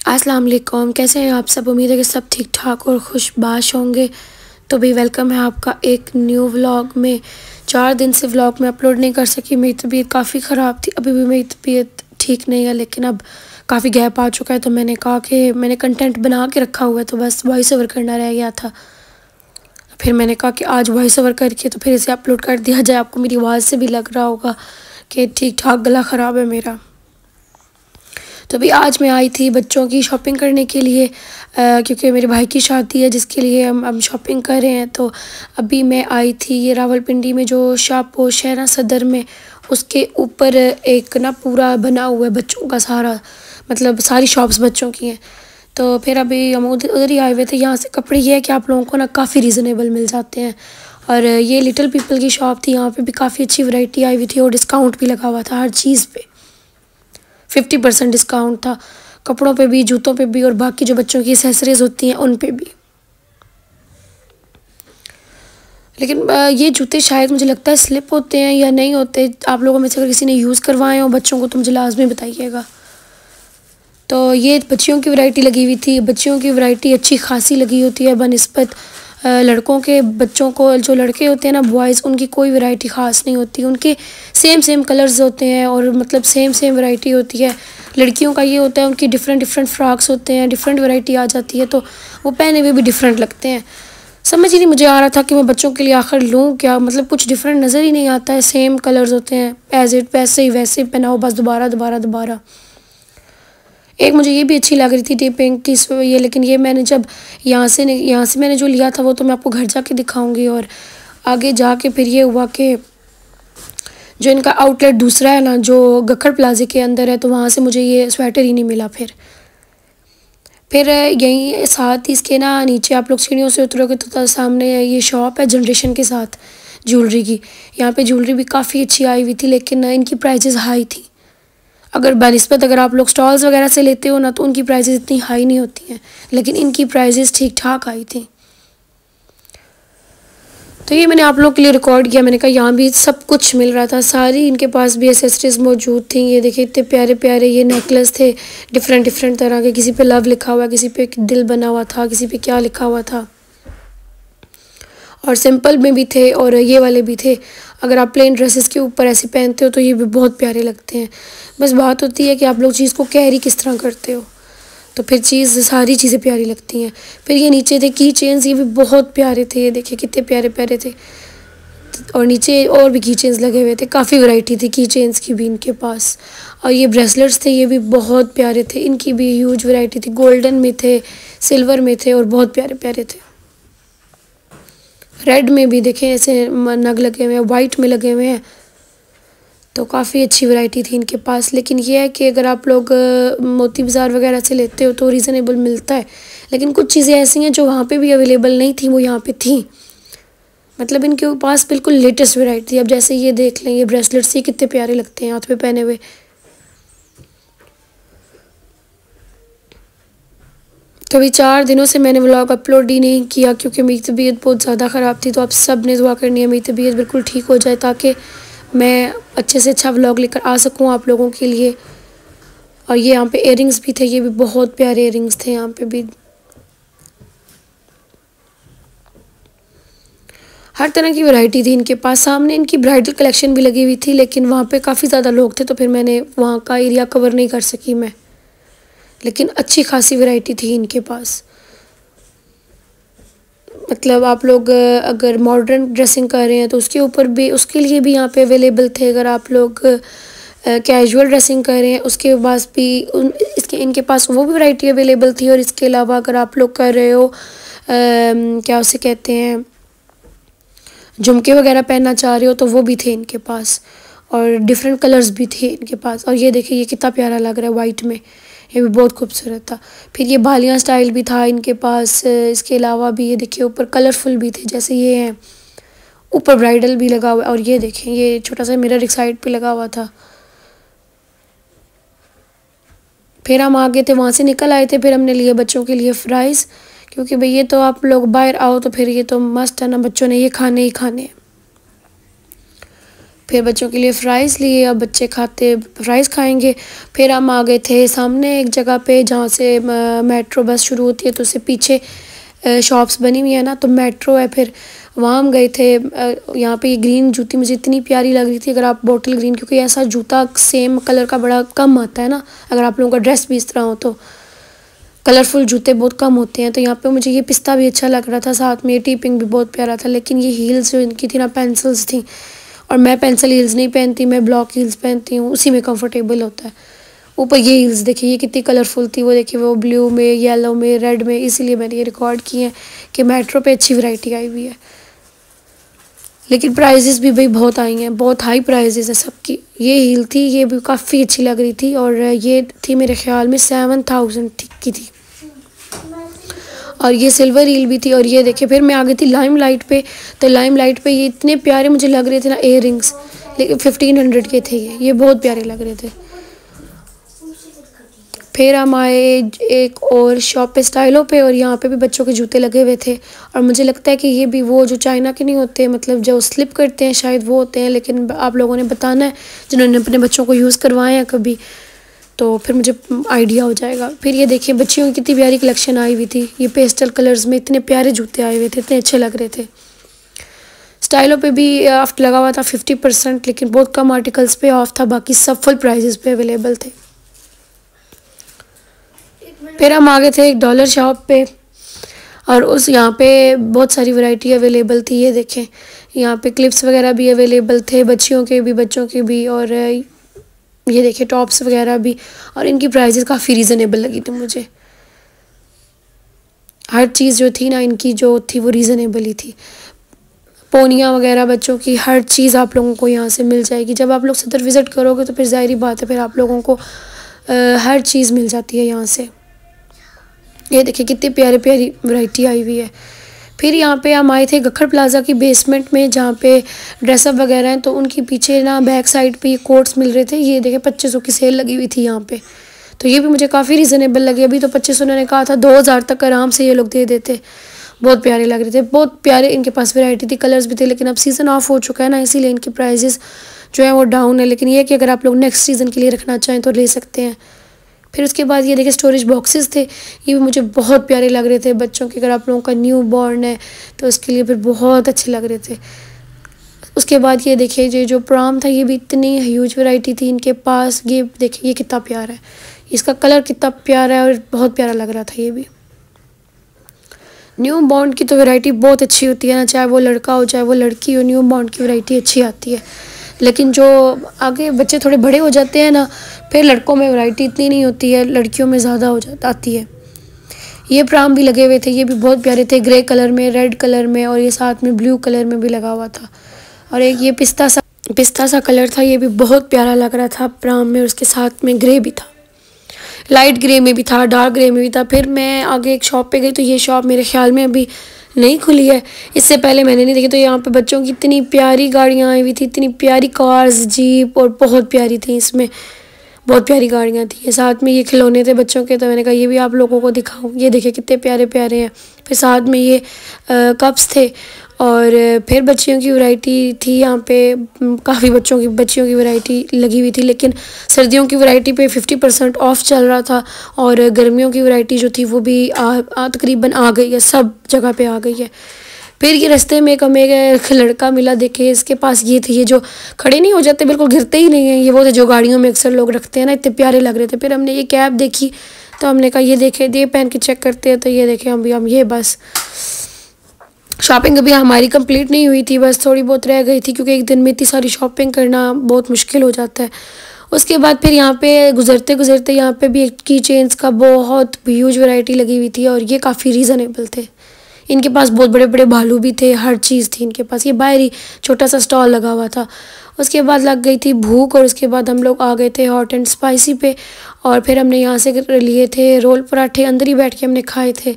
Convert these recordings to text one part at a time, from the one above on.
अस्सलाम वालेकुम। कैसे हैं आप सब? उम्मीद है कि सब ठीक ठाक और खुशबाश होंगे। तो भी वेलकम है आपका एक न्यू व्लॉग में। 4 दिन से व्लॉग में अपलोड नहीं कर सकी, मेरी तबीयत काफ़ी ख़राब थी। अभी भी मेरी तबीयत ठीक नहीं है, लेकिन अब काफ़ी गैप आ चुका है, तो मैंने कहा कि मैंने कंटेंट बना के रखा हुआ है, तो बस वॉइस ओवर करना रह गया था। फिर मैंने कहा कि आज वॉइस ओवर करके तो फिर इसे अपलोड कर दिया जाए। आपको मेरी आवाज़ से भी लग रहा होगा कि ठीक ठाक गला ख़राब है मेरा। तो अभी आज मैं आई थी बच्चों की शॉपिंग करने के लिए, क्योंकि मेरे भाई की शादी है जिसके लिए हम शॉपिंग कर रहे हैं। तो अभी मैं आई थी, ये रावलपिंडी में जो शाहपोश है ना सदर में, उसके ऊपर एक ना पूरा बना हुआ है बच्चों का सारा, मतलब सारी शॉप्स बच्चों की हैं। तो फिर अभी हम उधर ही आए हुए थे। यहाँ से कपड़े ये है कि आप लोगों को ना काफ़ी रीज़नेबल मिल जाते हैं। और ये लिटिल पीपल की शॉप थी, यहाँ पे भी काफ़ी अच्छी वैरायटी आई हुई थी और डिस्काउंट भी लगा हुआ था हर चीज़ पे। 50% डिस्काउंट था, कपड़ों पे भी, जूतों पे भी, और बाकी जो बच्चों की एसेसरीज होती हैं उन पे भी। लेकिन ये जूते शायद मुझे लगता है स्लिप होते हैं या नहीं होते। आप लोगों में से अगर किसी ने यूज़ करवाए हो बच्चों को तो मुझे लाजमी बताइएगा। तो ये बच्चियों की वैरायटी लगी हुई थी। बच्चियों की वैरायटी अच्छी खासी लगी होती है बनिस्बत लड़कों के। बच्चों को, जो लड़के होते हैं ना बॉयज़, उनकी कोई वैरायटी ख़ास नहीं होती। उनके सेम कलर्स होते हैं और मतलब सेम वैरायटी होती है। लड़कियों का ये होता है उनकी डिफरेंट फ्रॉक्स होते हैं, डिफरेंट वैरायटी आ जाती है, तो वो पहने हुए भी डिफरेंट लगते हैं। समझ ही नहीं मुझे आ रहा था कि मैं बच्चों के लिए आखिर लूँ क्या, मतलब कुछ डिफरेंट नज़र ही नहीं आता है। सेम कलर्स होते हैं एज इट, वैसे ही पहनाओ बस दोबारा। एक मुझे ये भी अच्छी लग रही थी पिंक की ये, लेकिन ये मैंने जब यहाँ से मैंने जो लिया था वो तो मैं आपको घर जाके दिखाऊंगी। और आगे जाके फिर ये हुआ कि जो इनका आउटलेट दूसरा है ना, जो गखड़ प्लाजे के अंदर है, तो वहाँ से मुझे ये स्वेटर ही नहीं मिला। फिर यहीं साथ ही इसके ना नीचे आप लोग सीढ़ियों से उतरोगे तो सामने ये शॉप है जनरेशन के साथ ज्वेलरी की। यहाँ पे ज्वेलरी भी काफ़ी अच्छी आई हुई थी, लेकिन इनकी प्राइजेज़ हाई थी। अगर आप लोग स्टॉल्स वगैरह से लेते हो ना तो उनकी प्राइजेज़ इतनी हाई नहीं होती हैं, लेकिन इनकी प्राइजेज़ ठीक ठाक आई थी। तो ये मैंने आप लोग के लिए रिकॉर्ड किया। मैंने कहा यहाँ भी सब कुछ मिल रहा था, सारी इनके पास भी एसेसरीज मौजूद थी। ये देखिए इतने प्यारे ये नेकलेस थे डिफरेंट तरह के। किसी पे लव लिखा हुआ, किसी पे दिल बना हुआ था, किसी पे क्या लिखा हुआ था। और सिंपल में भी थे और ये वाले भी थे। अगर आप प्लेन ड्रेसेस के ऊपर ऐसे पहनते हो तो ये भी बहुत प्यारे लगते हैं। बस बात होती है कि आप लोग चीज़ को कैरी किस तरह करते हो, तो फिर सारी चीज़ें प्यारी लगती हैं। फिर ये नीचे थे की चेन्स, ये भी बहुत प्यारे थे। ये देखिए कितने प्यारे थे। और नीचे और भी की चेन्स लगे हुए थे, काफ़ी वैरायटी थी की चेन्स की भी इनके पास। और ये ब्रेसलेट्स थे, ये भी बहुत प्यारे थे। इनकी भी ह्यूज वैरायटी थी, गोल्डन में थे, सिल्वर में थे और बहुत प्यारे थे। रेड में भी देखें ऐसे नग लगे हुए हैं, वाइट में लगे हुए हैं, तो काफ़ी अच्छी वैरायटी थी इनके पास। लेकिन ये है कि अगर आप लोग मोती बाज़ार वगैरह से लेते हो तो रीज़नेबल मिलता है, लेकिन कुछ चीज़ें ऐसी हैं जो वहाँ पे भी अवेलेबल नहीं थी, वो यहाँ पे थी। मतलब इनके पास बिल्कुल लेटेस्ट वैरायटी थी। अब जैसे ये देख लें, ये ब्रेसलेट्स, ये कितने प्यारे लगते हैं हाथ पे पहने हुए। कभी 4 दिनों से मैंने व्लॉग अपलोड ही नहीं किया, क्योंकि मेरी तबीयत बहुत ज़्यादा ख़राब थी। तो आप सब ने दुआ करनी है मेरी तबीयत बिल्कुल ठीक हो जाए, ताकि मैं अच्छे से अच्छा व्लॉग लेकर आ सकूं आप लोगों के लिए। और ये यहाँ पे इयररिंग्स भी थे, ये भी बहुत प्यारे इयररिंग्स थे। यहाँ पे भी हर तरह की वैरायटी थी इनके पास। सामने इनकी ब्राइडल कलेक्शन भी लगी हुई थी, लेकिन वहाँ पे काफ़ी ज़्यादा लोग थे, तो फिर मैंने वहाँ का एरिया कवर नहीं कर सकी मैं। लेकिन अच्छी खासी वैरायटी थी इनके पास। मतलब आप लोग अगर मॉडर्न ड्रेसिंग कर रहे हैं तो उसके लिए भी यहाँ पे अवेलेबल थे। अगर आप लोग कैजुअल ड्रेसिंग कर रहे हैं उसके पास भी इनके पास वो भी वैरायटी अवेलेबल थी। और इसके अलावा अगर आप लोग कर रहे हो क्या उसे कहते हैं, झुमके वगैरह पहनना चाह रहे हो, तो वो भी थे इनके पास। और डिफरेंट कलर्स भी थे इनके पास। और ये देखिए ये कितना प्यारा लग रहा है वाइट में, ये भी बहुत खूबसूरत था। फिर ये बालियाँ स्टाइल भी था इनके पास। इसके अलावा भी ये देखिए ऊपर कलरफुल भी थे, जैसे ये हैं, ऊपर ब्राइडल भी लगा हुआ है। और ये देखें ये छोटा सा मिरर एक साइड पे लगा हुआ था। फिर हम आगे थे, वहाँ से निकल आए थे। फिर हमने लिए बच्चों के लिए फ्राइज़, क्योंकि भाई ये तो आप लोग बाहर आओ तो फिर ये तो मस्ट है ना, बच्चों ने ये खाने ही खाने। फिर बच्चों के लिए फ़्राइज़ लिए, अब बच्चे खाते फ़्राइज़ खाएंगे। फिर हम आ गए थे सामने एक जगह पे जहाँ से मेट्रो बस शुरू होती है, तो उससे पीछे शॉप्स बनी हुई है ना, तो मेट्रो है। फिर वहाँ हम गए थे। यहाँ पे ये ग्रीन जूती मुझे इतनी प्यारी लग रही थी। अगर आप बॉटल ग्रीन, क्योंकि ऐसा जूता सेम कलर का बड़ा कम आता है ना, अगर आप लोगों का ड्रेस भी इस तरह हो तो कलरफुल जूते बहुत कम होते हैं। तो यहाँ पे मुझे ये पिस्ता भी अच्छा लग रहा था, साथ में ये टी पिंक भी बहुत प्यारा था। लेकिन ये हील्स जो इनकी थी ना, पेंसिल्स थी, और मैं पेंसिल हील्स नहीं पहनती, मैं ब्लॉक हील्स पहनती हूँ, उसी में कंफर्टेबल होता है। ऊपर ये हील्स देखिए, ये कितनी कलरफुल थी, वो देखिए वो ब्लू में, येलो में, रेड में, इसीलिए मैंने ये रिकॉर्ड किए हैं कि मेट्रो पे अच्छी वैरायटी आई हुई है। लेकिन प्राइजेस भी भाई बहुत आई हैं, बहुत हाई प्राइजेस है सबकी। ये हील थी, ये भी काफ़ी अच्छी लग रही थी, और ये थी मेरे ख्याल में 7000 की थी, और ये सिल्वर हील भी थी। और ये देखिए फिर मैं आ गई थी लाइम लाइट पे। तो लाइम लाइट पे ये इतने प्यारे मुझे लग रहे थे ना इयर रिंग्स, लेकिन 1500 के थे ये बहुत प्यारे लग रहे थे। फिर हम आए एक और शॉप पे, स्टाइलो पे, और यहाँ पे भी बच्चों के जूते लगे हुए थे। और मुझे लगता है कि ये भी वो जो चाइना के नहीं होते, मतलब जो स्लिप करते हैं, शायद वो होते हैं। लेकिन आप लोगों ने बताना है जिन्होंने अपने बच्चों को यूज़ करवाए हैं कभी, तो फिर मुझे आइडिया हो जाएगा। फिर ये देखिए बच्चियों की कितनी प्यारी कलेक्शन आई हुई थी। ये पेस्टल कलर्स में इतने प्यारे जूते आए हुए थे, इतने अच्छे लग रहे थे। स्टाइलों पे भी ऑफ लगा हुआ था 50%, लेकिन बहुत कम आर्टिकल्स पे ऑफ था, बाकी सब फुल प्राइजेस पे अवेलेबल थे। फिर हम आ गए थे एक डॉलर शॉप पे, और उस यहाँ पे बहुत सारी वैरायटी अवेलेबल थी। ये देखें, यहाँ पे क्लिप्स वगैरह भी अवेलेबल थे, बच्चियों के भी बच्चों के भी, और ये देखिए टॉप्स वगैरह भी, और इनकी प्राइजेस काफ़ी रीज़नेबल लगी थी मुझे। हर चीज़ जो थी ना इनकी जो थी वो रीज़नेबल ही थी। पोनियाँ वगैरह बच्चों की हर चीज़ आप लोगों को यहाँ से मिल जाएगी। जब आप लोग सदर विज़िट करोगे तो फिर ज़ाहिरी बात है, फिर आप लोगों को हर चीज़ मिल जाती है यहाँ से। ये देखिए कितनी प्यारी प्यारी वैरायटी आई हुई है। फिर यहाँ पे हम आए थे गखर प्लाज़ा की बेसमेंट में, जहाँ पे ड्रेसअप वगैरह हैं। तो उनके पीछे ना बैक साइड पे ये कोट्स मिल रहे थे। ये देखिए 2500 की सेल लगी हुई थी यहाँ पे, तो ये भी मुझे काफ़ी रीज़नेबल लगी। अभी तो 2500 उन्होंने कहा था, 2000 तक आराम से ये लोग दे देते। बहुत प्यारे लग रहे थे, बहुत प्यारे इनके पास वैरायटी थी, कलर्स भी थे। लेकिन अब सीज़न ऑफ हो चुका है ना, इसीलिए इनकी प्राइजेस जो है वो डाउन है। लेकिन ये कि अगर आप लोग नेक्स्ट सीज़न के लिए रखना चाहें तो ले सकते हैं। फिर उसके बाद ये देखिए स्टोरेज बॉक्सेस थे, ये भी मुझे बहुत प्यारे लग रहे थे बच्चों के। अगर आप लोगों का न्यू बॉर्न है तो उसके लिए फिर बहुत अच्छे लग रहे थे। उसके बाद ये देखिए ये जो प्राम था, ये भी इतनी ह्यूज वैरायटी थी इनके पास। ये देखिए ये कितना प्यारा है, इसका कलर कितना प्यारा है, और बहुत प्यारा लग रहा था। ये भी न्यू बॉर्न की तो वैरायटी बहुत अच्छी होती है ना, चाहे वो लड़का हो चाहे वो लड़की हो, न्यू बॉर्न की वैरायटी अच्छी आती है। लेकिन जो आगे बच्चे थोड़े बड़े हो जाते हैं ना, फिर लड़कों में वैरायटी इतनी नहीं होती है, लड़कियों में ज़्यादा हो जाती आती है। ये प्राम भी लगे हुए थे, ये भी बहुत प्यारे थे, ग्रे कलर में, रेड कलर में, और ये साथ में ब्लू कलर में भी लगा हुआ था। और एक ये पिस्ता सा कलर था, ये भी बहुत प्यारा लग रहा था प्राम में, और उसके साथ में ग्रे भी था, लाइट ग्रे में भी था, डार्क ग्रे में भी था। फिर मैं आगे एक शॉप पे गई, तो ये शॉप मेरे ख्याल में अभी नहीं खुली है, इससे पहले मैंने नहीं देखी। तो यहाँ पे बच्चों की इतनी प्यारी गाड़ियाँ आई हुई थी, इतनी प्यारी कार्स, जीप, और बहुत प्यारी थी, इसमें बहुत प्यारी गाड़ियाँ थी। साथ में ये खिलौने थे बच्चों के, तो मैंने कहा ये भी आप लोगों को दिखाऊं। ये देखिए कितने प्यारे प्यारे हैं। फिर साथ में ये कप्स थे, और फिर बच्चियों की वैरायटी थी यहाँ पे, काफ़ी बच्चियों की वैरायटी लगी हुई थी। लेकिन सर्दियों की वैरायटी पे 50% ऑफ चल रहा था, और गर्मियों की वैरायटी जो थी वो भी तकरीबन आ गई है, सब जगह पे आ गई है। फिर ये रास्ते में एक लड़का मिला, देखे इसके पास ये थे, ये जो खड़े नहीं हो जाते, बिल्कुल गिरते ही नहीं हैं, ये वो थे जो गाड़ियों में अक्सर लोग रखते हैं ना, इतने प्यारे लग रहे थे। फिर हमने ये कैप देखी, तो हमने कहा ये देखे, ये पहन के चेक करते हैं। तो ये देखे हम ये बस शॉपिंग अभी हमारी कंप्लीट नहीं हुई थी, बस थोड़ी बहुत रह गई थी, क्योंकि एक दिन में इतनी सारी शॉपिंग करना बहुत मुश्किल हो जाता है। उसके बाद फिर यहाँ पे गुजरते गुजरते यहाँ पे भी एक की चेन्स का बहुत ह्यूज वैरायटी लगी हुई थी, और ये काफ़ी रीज़नेबल थे। इनके पास बहुत बड़े बड़े भालू भी थे, हर चीज़ थी इनके पास। ये बाहर ही छोटा सा स्टॉल लगा हुआ था। उसके बाद लग गई थी भूख, और उसके बाद हम लोग आ गए थे हॉट एंड स्पाइसी पे, और फिर हमने यहाँ से लिए थे रोल पराठे, अंदर ही बैठ के हमने खाए थे।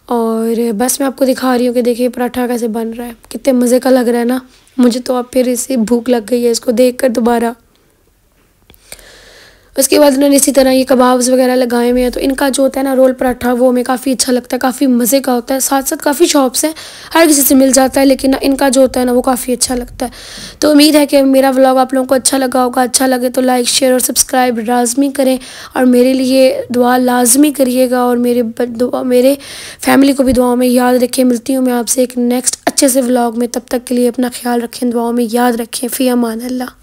और बस मैं आपको दिखा रही हूँ कि देखिए पराठा कैसे बन रहा है, कितने मज़े का लग रहा है ना। मुझे तो अब फिर इससे भूख लग गई है इसको देख कर दोबारा। उसके बाद उन्होंने इसी तरह ये कबाब्स वगैरह लगाए हुए हैं। तो इनका जो होता है ना रोल पराठा, वो हमें काफ़ी अच्छा लगता है, काफ़ी मज़े का होता है। साथ साथ काफ़ी शॉप्स हैं, हर किसी से मिल जाता है, लेकिन ना इनका जो होता है ना वो काफ़ी अच्छा लगता है। तो उम्मीद है कि मेरा व्लॉग आप लोगों को अच्छा लगा होगा। अच्छा लगे तो लाइक शेयर और सब्सक्राइब लाजमी करें, और मेरे लिए दुआ लाजमी करिएगा, और मेरे फैमिली को भी दुआओं में याद रखें। मिलती हूँ मैं आपसे एक नेक्स्ट अच्छे से व्लॉग में। तब तक के लिए अपना ख्याल रखें, दुआओं में याद रखें। फ़ी अमान अल्लाह।